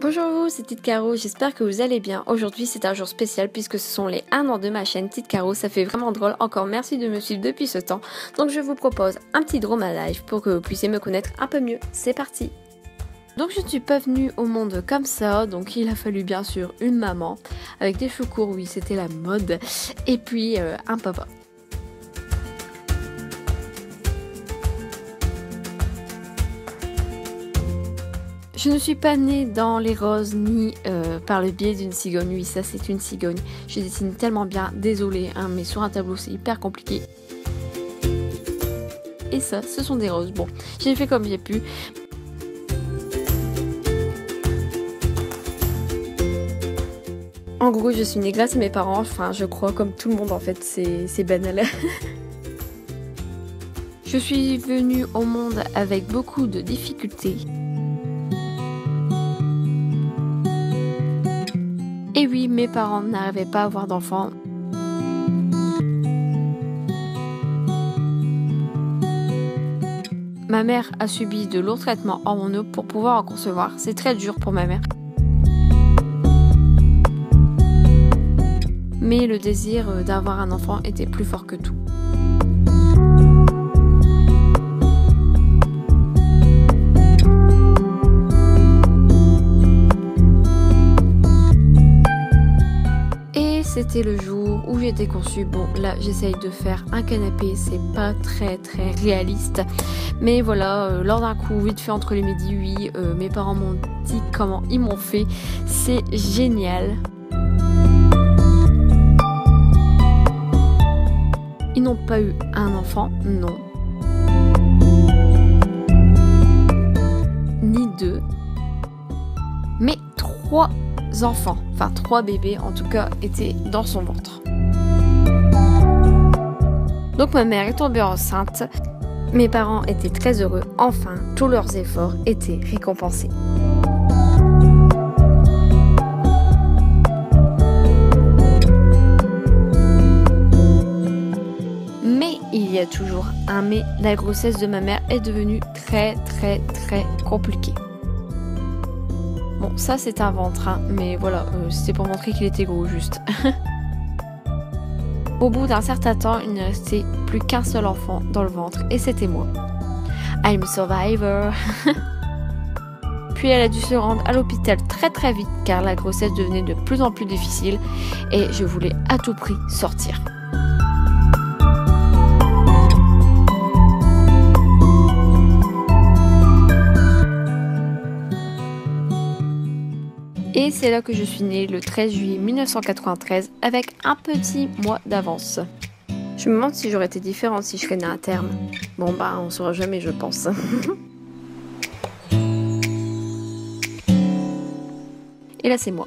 Bonjour vous, c'est Tite Caro, j'espère que vous allez bien. Aujourd'hui c'est un jour spécial puisque ce sont les 1 an de ma chaîne Tite Caro, ça fait vraiment drôle, encore merci de me suivre depuis ce temps. Donc je vous propose un petit drama live pour que vous puissiez me connaître un peu mieux, c'est parti. Donc je ne suis pas venue au monde comme ça, donc il a fallu bien sûr une maman, avec des cheveux courts, oui c'était la mode, et puis un papa. Je ne suis pas née dans les roses ni par le biais d'une cigogne. Oui, ça c'est une cigogne. Je dessine tellement bien, désolée, hein, mais sur un tableau c'est hyper compliqué. Et ça, ce sont des roses. Bon, j'ai fait comme j'ai pu. En gros, je suis née grâce à mes parents. Enfin, je crois comme tout le monde en fait, c'est banal. Je suis venue au monde avec beaucoup de difficultés. Et oui, mes parents n'arrivaient pas à avoir d'enfants. Ma mère a subi de lourds traitements hormonaux pour pouvoir en concevoir. C'est très dur pour ma mère. Mais le désir d'avoir un enfant était plus fort que tout. C'était le jour où j'ai été conçue. Bon, là, j'essaye de faire un canapé, c'est pas très réaliste. Mais voilà, lors d'un coup, vite fait entre les midis, oui, mes parents m'ont dit comment ils m'ont fait. C'est génial. Ils n'ont pas eu un enfant, non. Ni deux. Mais 3 enfants, enfin 3 bébés en tout cas, étaient dans son ventre. Donc ma mère est tombée enceinte, mes parents étaient très heureux, enfin tous leurs efforts étaient récompensés. Mais il y a toujours un mais, la grossesse de ma mère est devenue très compliquée. Bon, ça c'est un ventre, hein, mais voilà, c'était pour montrer qu'il était gros juste. Au bout d'un certain temps, il ne restait plus qu'un seul enfant dans le ventre, et c'était moi. I'm a survivor. Puis elle a dû se rendre à l'hôpital très vite, car la grossesse devenait de plus en plus difficile, et je voulais à tout prix sortir. Et c'est là que je suis née le 13 juillet 1993 avec un petit mois d'avance. Je me demande si j'aurais été différente si je serais née à terme. Bon bah on saura jamais je pense. Et là c'est moi.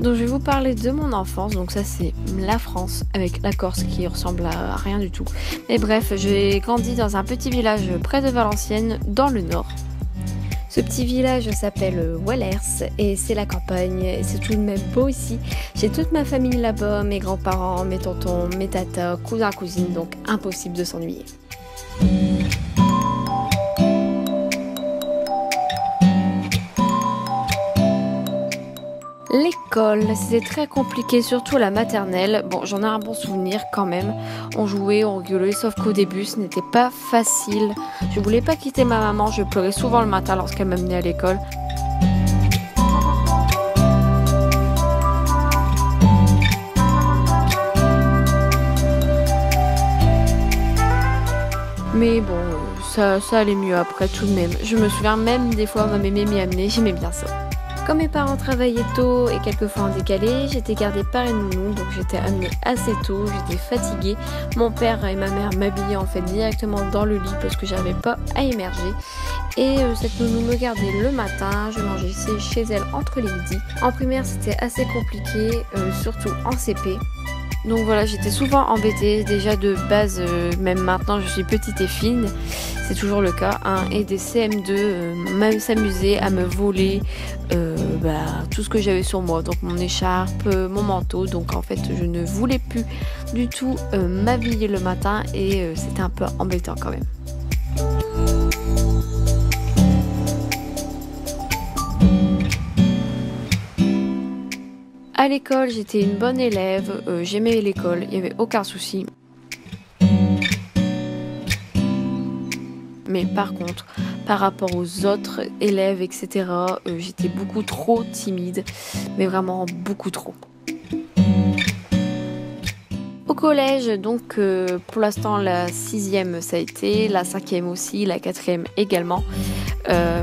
Donc je vais vous parler de mon enfance, donc ça c'est la France avec la Corse qui ressemble à rien du tout. Mais bref, j'ai grandi dans un petit village près de Valenciennes dans le nord. Ce petit village s'appelle Wallers et c'est la campagne et c'est tout de même beau ici. J'ai toute ma famille là-bas, mes grands-parents, mes tontons, mes tatas, cousins, cousines, donc impossible de s'ennuyer. L'école, c'était très compliqué, surtout la maternelle. Bon, j'en ai un bon souvenir quand même. On jouait, on rigolait, sauf qu'au début, ce n'était pas facile. Je voulais pas quitter ma maman, je pleurais souvent le matin lorsqu'elle m'amenait à l'école. Mais bon, ça allait mieux après tout de même. Je me souviens même des fois, ma mémé m'y amenait, j'aimais bien ça. Comme mes parents travaillaient tôt et quelquefois en décalé, j'étais gardée par une nounou, donc j'étais amenée assez tôt, j'étais fatiguée. Mon père et ma mère m'habillaient en fait directement dans le lit parce que j'avais pas à émerger. Et cette nounou me gardait le matin, je mangeais chez elle entre les midis. En primaire c'était assez compliqué, surtout en CP. Donc voilà, j'étais souvent embêtée, déjà de base, même maintenant je suis petite et fine, c'est toujours le cas, hein, et des CM2 s'amusaient à me voler tout ce que j'avais sur moi, donc mon écharpe, mon manteau, donc en fait je ne voulais plus du tout m'habiller le matin et c'était un peu embêtant quand même. À l'école, j'étais une bonne élève, j'aimais l'école, il n'y avait aucun souci. Mais par contre, par rapport aux autres élèves, etc., j'étais beaucoup trop timide, mais vraiment beaucoup trop. Au collège, donc pour l'instant la 6e ça a été, la 5e aussi, la 4e également.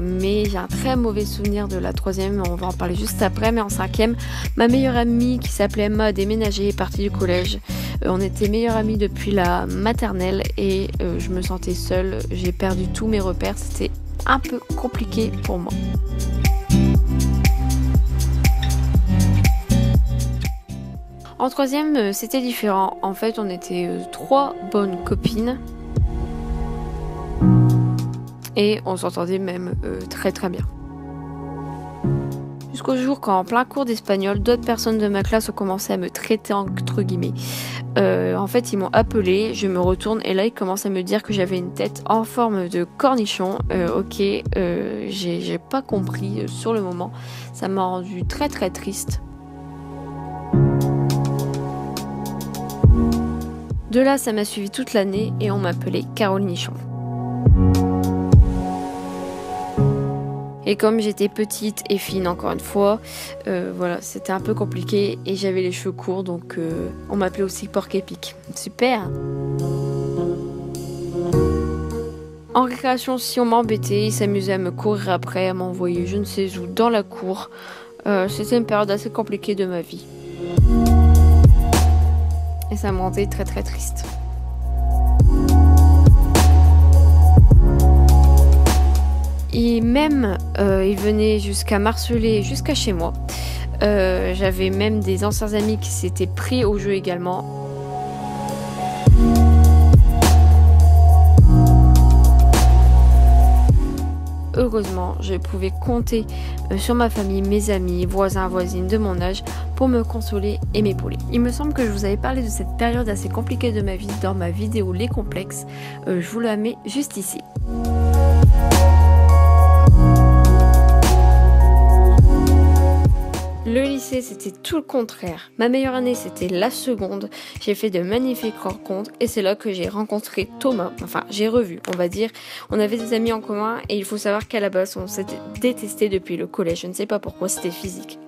Mais j'ai un très mauvais souvenir de la 3e, on va en parler juste après. Mais en 5e, ma meilleure amie qui s'appelait Emma a déménagé, est partie du collège. On était meilleures amies depuis la maternelle et je me sentais seule, j'ai perdu tous mes repères, c'était un peu compliqué pour moi. En 3e, c'était différent. En fait, on était 3 bonnes copines. Et on s'entendait même très très bien. Jusqu'au jour quand, en plein cours d'espagnol, d'autres personnes de ma classe ont commencé à me traiter entre guillemets. En fait, ils m'ont appelée, je me retourne et là, ils commencent à me dire que j'avais une tête en forme de cornichon. Ok, j'ai pas compris sur le moment. Ça m'a rendu très très triste. De là, ça m'a suivi toute l'année et on m'appelait Caroline Nichon. Et comme j'étais petite et fine encore une fois, voilà, c'était un peu compliqué et j'avais les cheveux courts, donc on m'appelait aussi Porc Épic. Super! En récréation, si on m'embêtait, ils s'amusaient à me courir après, à m'envoyer je ne sais où dans la cour. C'était une période assez compliquée de ma vie. Et ça me rendait très très triste. Et même, il venait jusqu'à m'harceler jusqu'à chez moi. J'avais même des anciens amis qui s'étaient pris au jeu également. Heureusement, je pouvais compter sur ma famille, mes amis, voisins, voisines de mon âge pour me consoler et m'épauler. Il me semble que je vous avais parlé de cette période assez compliquée de ma vie dans ma vidéo Les Complexes. Je vous la mets juste ici. Le lycée, c'était tout le contraire. Ma meilleure année, c'était la seconde. J'ai fait de magnifiques rencontres et c'est là que j'ai rencontré Thomas. Enfin, j'ai revu, on va dire. On avait des amis en commun et il faut savoir qu'à la base, on s'était détestés depuis le collège. Je ne sais pas pourquoi, c'était physique.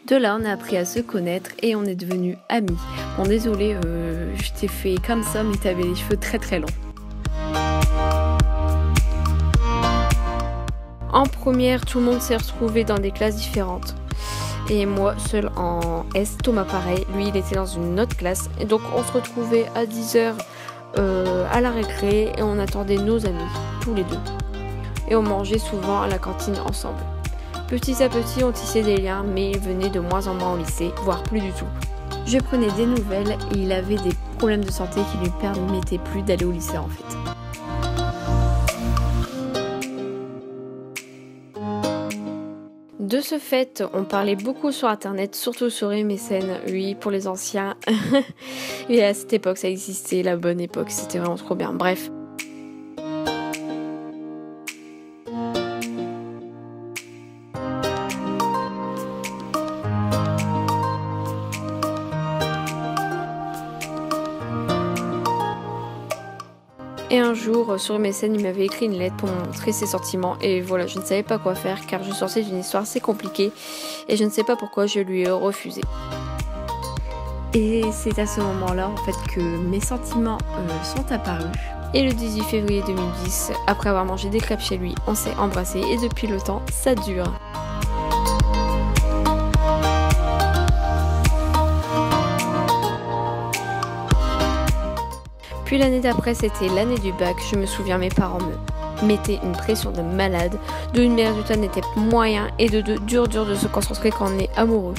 De là, on a appris à se connaître et on est devenus amis. Bon, désolée, je t'ai fait comme ça, mais t'avais les cheveux très très longs. En première, tout le monde s'est retrouvé dans des classes différentes. Et moi, seule en S, Thomas pareil, lui il était dans une autre classe. Et donc on se retrouvait à 10h à la récré et on attendait nos amis, tous les deux. Et on mangeait souvent à la cantine ensemble. Petit à petit, on tissait des liens, mais il venait de moins en moins au lycée, voire plus du tout. Je prenais des nouvelles et il avait des problèmes de santé qui lui permettaient plus d'aller au lycée en fait. De ce fait, on parlait beaucoup sur internet, surtout sur MSN, oui, pour les anciens. Et à cette époque, ça existait, la bonne époque, c'était vraiment trop bien. Bref. Et un jour, sur MSN, il m'avait écrit une lettre pour me montrer ses sentiments. Et voilà, je ne savais pas quoi faire car je sortais d'une histoire assez compliquée. Et je ne sais pas pourquoi je lui ai refusé. Et c'est à ce moment-là, en fait, que mes sentiments sont apparus. Et le 18 février 2010, après avoir mangé des crêpes chez lui, on s'est embrassés. Et depuis le temps, ça dure. Puis l'année d'après, c'était l'année du bac. Je me souviens, mes parents me mettaient une pression de malade. De une, mes résultats n'étaient moyens. Et de deux, dur de se concentrer quand on est amoureux.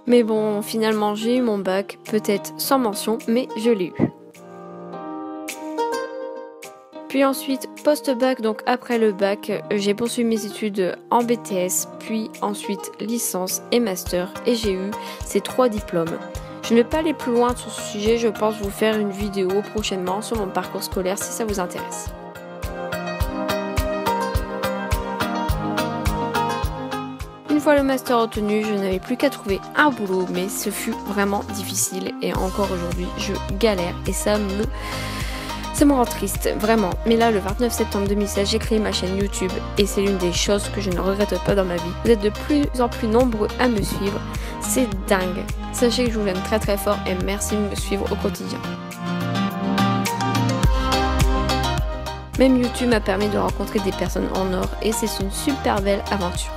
Mais bon, finalement, j'ai eu mon bac. Peut-être sans mention, mais je l'ai eu. Puis ensuite, post-bac, donc après le bac, j'ai poursuivi mes études en BTS, puis ensuite licence et master, et j'ai eu ces 3 diplômes. Je ne vais pas aller plus loin sur ce sujet, je pense vous faire une vidéo prochainement sur mon parcours scolaire si ça vous intéresse. Une fois le master obtenu, je n'avais plus qu'à trouver un boulot, mais ce fut vraiment difficile et encore aujourd'hui, je galère et ça me rend triste, vraiment. Mais là, le 29 septembre 2016, j'ai créé ma chaîne YouTube et c'est l'une des choses que je ne regrette pas dans ma vie. Vous êtes de plus en plus nombreux à me suivre, c'est dingue. Sachez que je vous aime très très fort et merci de me suivre au quotidien. Même YouTube m'a permis de rencontrer des personnes en or et c'est une super belle aventure.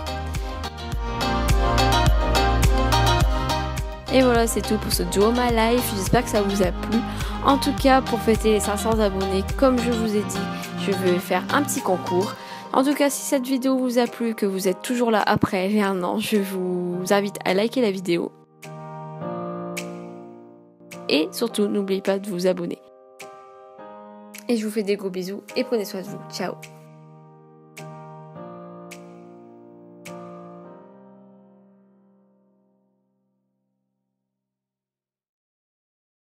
Et voilà, c'est tout pour ce Duo My Life, j'espère que ça vous a plu. En tout cas, pour fêter les 500 abonnés, comme je vous ai dit, je vais faire un petit concours. En tout cas, si cette vidéo vous a plu, que vous êtes toujours là après les 1 an, je vous invite à liker la vidéo. Et surtout, n'oubliez pas de vous abonner. Et je vous fais des gros bisous et prenez soin de vous. Ciao!